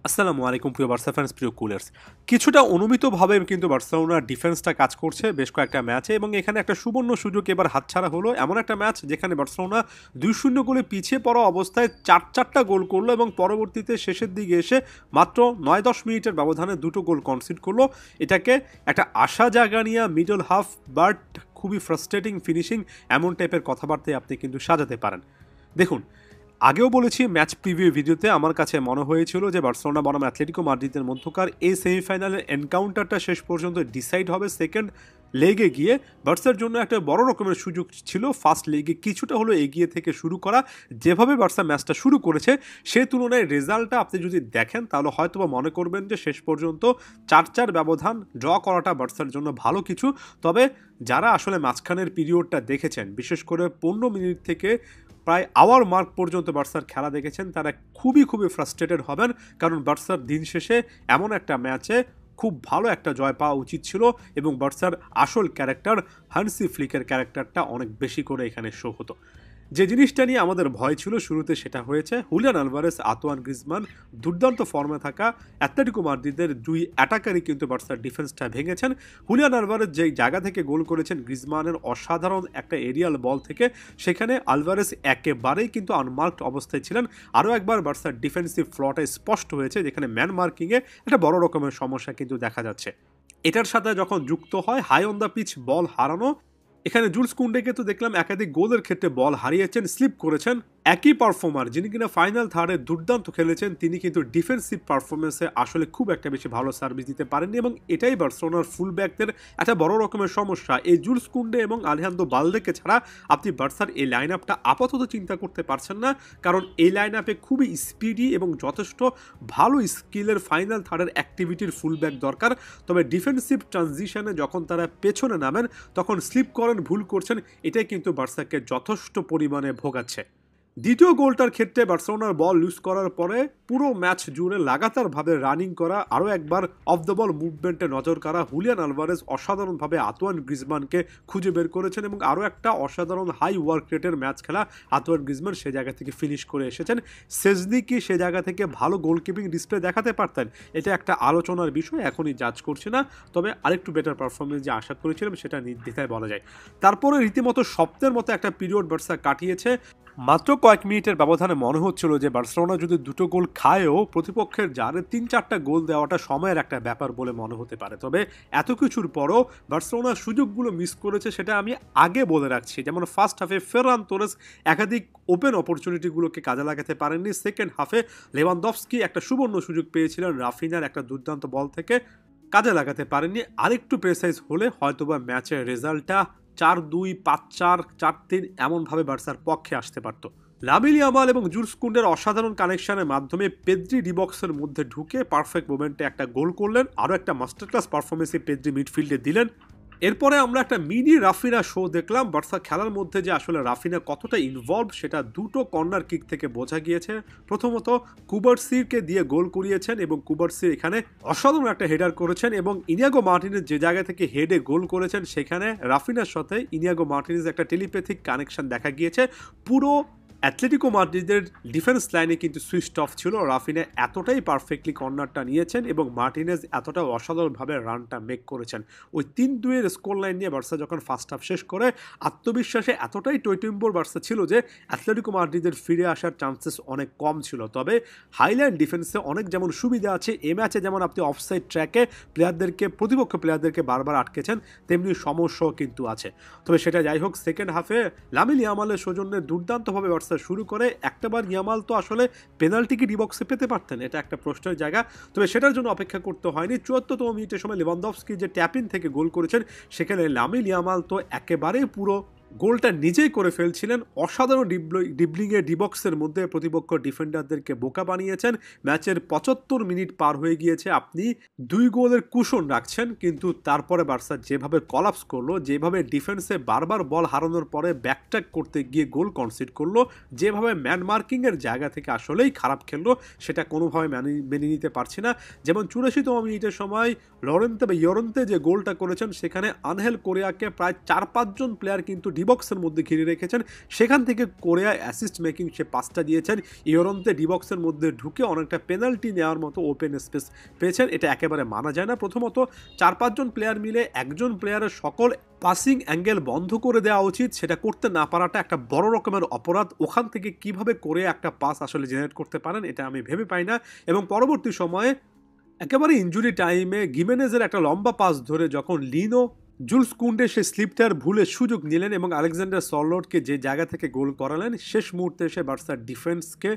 আসসালামু আলাইকুম প্রিয় বার্সা ফ্যান্স, প্রিয় কুলার্স। কিছুটা অনুমিতভাবে কিন্তু বার্সেলোনার ডিফেন্সটা কাজ করছে বেশ কয়েকটা ম্যাচে, এবং এখানে একটা সুবর্ণ সুযোগ এবার হাতছাড়া হলো। এমন একটা ম্যাচ যেখানে বার্সেলোনা 2-0 গোলে পিছিয়ে পড়া অবস্থায় চারটা গোল করলো এবং পরবর্তীতে শেষের দিকে এসে মাত্র 9-10 মিনিটের ব্যবধানে দুটো গোল কনসিড করলো। এটাকে একটা আশা জাগানিয়া মিডল হাফ বাট খুবই ফ্রাস্ট্রেটিং ফিনিশিং, এমন টাইপের কথাবার্তায় আপনি কিন্তু সাজাতে পারেন। দেখুন, আগেও বলেছি ম্যাচ প্রিভিউ ভিডিওতে, আমার কাছে মনে হয়েছিল যে বার্সেলোনা বনাম অ্যাথলেটিকো মাদ্রিদের মধ্যকার এই সেমিফাইনালের এনকাউন্টারটা শেষ পর্যন্ত ডিসাইড হবে সেকেন্ড লেগে গিয়ে। বার্সার জন্য একটা বড় রকমের সুযোগ ছিল ফার্স্ট লেগে কিছুটা হলো এগিয়ে থেকে শুরু করা। যেভাবে বার্সা ম্যাচটা শুরু করেছে সেই তুলনায় রেজাল্টটা আপনি যদি দেখেন তাহলে হয়তোবা মনে করবেন যে শেষ পর্যন্ত 4-4 ব্যবধান ড্র করাটা বার্সার জন্য ভালো কিছু। তবে যারা আসলে মাঝখানের পিরিয়ডটা দেখেছেন, বিশেষ করে 15 মিনিট থেকে প্রায় আওয়ার মার্ক পর্যন্ত বার্সার খেলা দেখেছেন, তারা খুবই ফ্রাস্ট্রেটেড হবেন। কারণ বার্সার দিন শেষে এমন একটা ম্যাচে খুব ভালো একটা জয় পাওয়া উচিত ছিল, এবং বার্সার আসল ক্যারেক্টার হানসি ফ্লিকের ক্যারেক্টারটা অনেক বেশি করে এখানে শো হতো। যে জিনিসটা নিয়ে আমাদের ভয় ছিল শুরুতে সেটা হয়েছে। হুলিয়ান আলভারেস, আতোয়ান গ্রিজমান দুর্দান্ত ফর্মে থাকা অ্যাটলেটিকো মাদ্রিদের দুই অ্যাটাকারই কিন্তু বার্সার ডিফেন্সটা ভেঙেছেন। হুলিয়ান আলভারেস যেই জায়গা থেকে গোল করেছেন গ্রিজমানের অসাধারণ একটা এরিয়াল বল থেকে, সেখানে আলভারেস একেবারেই কিন্তু আনমার্কড অবস্থায় ছিলেন। আরও একবার বার্সার ডিফেন্সিভ ফ্লটা স্পষ্ট হয়েছে, যেখানে ম্যান মার্কিংয়ে একটা বড় রকমের সমস্যা কিন্তু দেখা যাচ্ছে। এটার সাথে যখন যুক্ত হয় high on the pitch ball হারানো, এখানে জুলস কুন্ডেকে তো দেখলাম একাধিক গোলের ক্ষেত্রে বল হারিয়েছেন, স্লিপ করেছেন। একই পারফর্মার যিনি কিনা ফাইনাল থার্ডে দুর্দান্ত খেলেছেন, তিনি কিন্তু ডিফেন্সিভ পারফরমেন্সে আসলে খুব একটা বেশি ভালো সার্ভিস দিতে পারেননি, এবং এটাই বার্সেলোনার ফুল ব্যাকদের একটা বড় রকমের সমস্যা। এই জুলস কুন্ডে এবং আলেহান্দ্রো বালদেকে ছাড়া আপনি বার্সার এই লাইন আপটা আপাতত চিন্তা করতে পারছেন না, কারণ এই লাইন আপে খুবই স্পিডি এবং যথেষ্ট ভালো স্কিলের ফাইনাল থার্ডের অ্যাক্টিভিটির ফুল ব্যাক দরকার। তবে ডিফেন্সিভ ট্রানজিশনে যখন তারা পেছনে নামেন তখন স্লিপ করেন, ভুল করছেন, এটাই কিন্তু বার্সাকে যথেষ্ট পরিমাণে ভোগাচ্ছে। দ্বিতীয় গোলটার ক্ষেত্রে বার্সেলোনার বল লুজ করার পরে পুরো ম্যাচ জুড়ে লাগাতারভাবে রানিং করা, আরও একবার অফ দ্য বল মুভমেন্টে নজর কাড়া হুলিয়ান আলভারেজ অসাধারণভাবে আতোয়ান গ্রিজমানকে খুঁজে বের করেছেন, এবং আরও একটা অসাধারণ হাই ওয়ার্ক রেটের ম্যাচ খেলা আতোয়ান গ্রিজমান সে জায়গা থেকে ফিনিশ করে এসেছেন। সেজনি কি সে জায়গা থেকে ভালো গোলকিপিং ডিসপ্লে দেখাতে পারতেন, এটা একটা আলোচনার বিষয়, এখনই জাজ করছি না। তবে আরেকটু বেটার পারফরমেন্স যে আশা করেছিলাম সেটা নির্দ্বিধায় বলা যায়। তারপরে রীতিমতো স্বপ্নের মতো একটা পিরিয়ড বার্সা কাটিয়েছে। মাত্র কয়েক মিনিটের ব্যবধানে মনে হচ্ছিল যে বার্সেলোনা যদি দুটো গোল খায়ও প্রতিপক্ষের জারে 3-4টা গোল দেওয়াটা সময়ের একটা ব্যাপার বলে মনে হতে পারে। তবে এত কিছুর পরও বার্সেলোনা সুযোগগুলো মিস করেছে, সেটা আমি আগে বলে রাখছি। যেমন ফার্স্ট হাফে ফেরান তোরেস একাধিক ওপেন অপরচুনিটিগুলোকে কাজে লাগাতে পারেননি। সেকেন্ড হাফে লেভানডফস্কি একটা সুবর্ণ সুযোগ পেয়েছিলেন রাফিনার একটা দুর্দান্ত বল থেকে, কাজে লাগাতে পারেননি। আরেকটু প্রেসাইজ হলে হয়তোবা ম্যাচের রেজাল্টটা 4-2, 5-4, 4-3 এমনভাবে বার্সার পক্ষে আসতে পারত। লামিন ইয়ামাল এবং জুলস কুন্ডের অসাধারণ কানেকশনের মাধ্যমে পেদ্রি ডিবক্সের মধ্যে ঢুকে পারফেক্ট মোমেন্টে একটা গোল করলেন, আরও একটা মাস্টার ক্লাস পারফরমেন্সে পেদ্রি মিডফিল্ডে দিলেন। এরপরে আমরা একটা মিনি রাফিনা শো দেখলাম। বার্সা খেলার মধ্যে যে আসলে রাফিনা কতটা ইনভলভ সেটা দুটো কর্নার কিক থেকে বোঝা গিয়েছে। প্রথমত কুবার্সিকে দিয়ে গোল করিয়েছেন, এবং কুবার্সি এখানে অসাধারণ একটা হেডার করেছেন, এবং ইনিয়াগো মার্টিনেজ যে জায়গা থেকে হেডে গোল করেছেন সেখানে রাফিনার সাথে ইনিয়াগো মার্টিনেজ একটা টেলিপ্যাথিক কানেকশন দেখা গিয়েছে। পুরো অ্যাথলেটিকো মাদ্রিদের ডিফেন্স লাইনে কিন্তু সুইচ অফ ছিল। রাফিনা এতটাই পারফেক্টলি কর্নারটা নিয়েছেন এবং মার্টিনেজ এতটা অসাধারণভাবে রানটা মেক করেছেন। ওই 3-2 স্কোর লাইন নিয়ে বার্সা যখন ফার্স্ট হাফ শেষ করে আত্মবিশ্বাসে এতটাই টৈটম্বর বার্সা ছিল যে অ্যাথলেটিকো মাদ্রিদের ফিরে আসার চান্সেস অনেক কম ছিল। তবে হাইল্যান্ড ডিফেন্সে অনেক যেমন সুবিধা আছে, এ ম্যাচে যেমন আপনি অফসাইড ট্র্যাকে প্রতিপক্ষ প্লেয়ারদেরকে বারবার আটকেছেন, তেমনি সমস্যাও কিন্তু আছে। তবে সেটা যাই হোক, সেকেন্ড হাফে লামিন ইয়ামালের সৌজন্যে দুর্দান্তভাবে বার্সা শুরু করে। একটাবার ইয়ামাল তো আসলে পেনাল্টি কি ডিবক্সে পেতে পারতেন, এটা একটা প্রশ্নের জায়গা। তবে সেটার জন্য অপেক্ষা করতে হয়নি। 74তম মিনিটের সময় লেভানডফস্কি যে ট্যাপিন থেকে গোল করেছেন, সেখানে লামিন ইয়ামাল তো একেবারে পুরো গোলটা নিজেই করে ফেলছিলেন। অসাধারণ ডিবলিংয়ে ডিবক্সের মধ্যে প্রতিপক্ষ ডিফেন্ডারদেরকে বোকা বানিয়েছেন। ম্যাচের 75 মিনিট পার হয়ে গিয়েছে, আপনি 2 গোলের কুশন রাখছেন, কিন্তু তারপরে বার্সা যেভাবে কলাপস করলো, যেভাবে ডিফেন্সে বারবার বল হারানোর পরে ব্যাকট্র্যাক করতে গিয়ে গোল কনসিড করলো, যেভাবে ম্যান মার্কিংয়ের জায়গা থেকে আসলেই খারাপ খেললো, সেটা কোনোভাবে মেনে নিতে পারছি না। যেমন 84তম মিনিটের সময় ইয়োরেন্তে যে গোলটা করেছেন, সেখানে আনহেল কোরিয়াকে প্রায় 4-5 জন প্লেয়ার কিন্তু ডিবক্সের মধ্যে ঘিরে রেখেছেন, সেখান থেকে কোরিয়া অ্যাসিস্ট মেকিং সে পাসটা দিয়েছেন। ইয়োরন্তে ডিবক্সের মধ্যে ঢুকে অনেকটা পেনাল্টি নেওয়ার মতো ওপেন স্পেস পেয়েছেন, এটা একেবারে মানা যায় না। প্রথমত 4-5 জন প্লেয়ার মিলে একজন প্লেয়ারের সকল পাসিং অ্যাঙ্গেল বন্ধ করে দেওয়া উচিত, সেটা করতে না পারাটা একটা বড় রকমের অপরাধ। ওখান থেকে কিভাবে করে একটা পাস আসলে জেনারেট করতে পারেন এটা আমি ভেবে পাই না। এবং পরবর্তী সময়ে একেবারে ইনজুরি টাইমে গিমেনেজের একটা লম্বা পাস ধরে যখন লিনো জুলস কুন্ডে সে স্লিপটার ভুলে সুযোগ নিলেন এবং আলেকজান্ডার সরলটকে যে জায়গা থেকে গোল করালেন, শেষ মুহূর্তে এসে বার্সার ডিফেন্সকে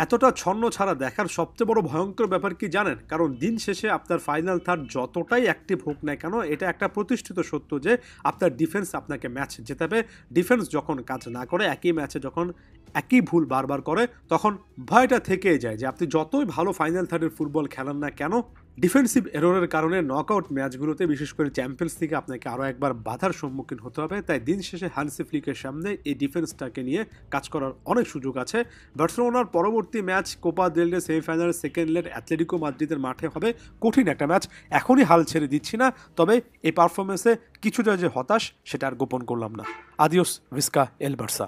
এতটা ছন্ন ছাড়া দেখার সবচেয়ে বড় ভয়ঙ্কর ব্যাপার কি জানেন? কারণ দিন শেষে আপনার ফাইনাল থার্ড যতটাই অ্যাক্টিভ হোক না কেন, এটা একটা প্রতিষ্ঠিত সত্য যে আপনার ডিফেন্স আপনাকে ম্যাচ জেতাবে। ডিফেন্স যখন কাজ না করে, একই ম্যাচে যখন একই ভুল বারবার করে, তখন ভয়টা থেকেই যায় যে আপনি যতই ভালো ফাইনাল থার্ডের ফুটবল খেলেন না কেন, ডিফেন্সিভ এররের কারণে নকআউট ম্যাচগুলোতে, বিশেষ করে চ্যাম্পিয়ন্স লিগে আপনাকে আরও একবার বাধার সম্মুখীন হতে হবে। তাই দিন শেষে হানসি ফ্লিকের সামনে এই ডিফেন্সটাকে নিয়ে কাজ করার অনেক সুযোগ আছে। বার্সেলোনার পরবর্তী ম্যাচ কোপা দেল রে সেমিফাইনাল সেকেন্ড লেগ অ্যাটলেটিকো মাদ্রিদের মাঠে হবে, কঠিন একটা ম্যাচ। এখনই হাল ছেড়ে দিচ্ছি না, তবে এই পারফরমেন্সে কিছুটা যে হতাশ সেটা আর গোপন করলাম না। আদিওস ভিস্কা এল বার্সা।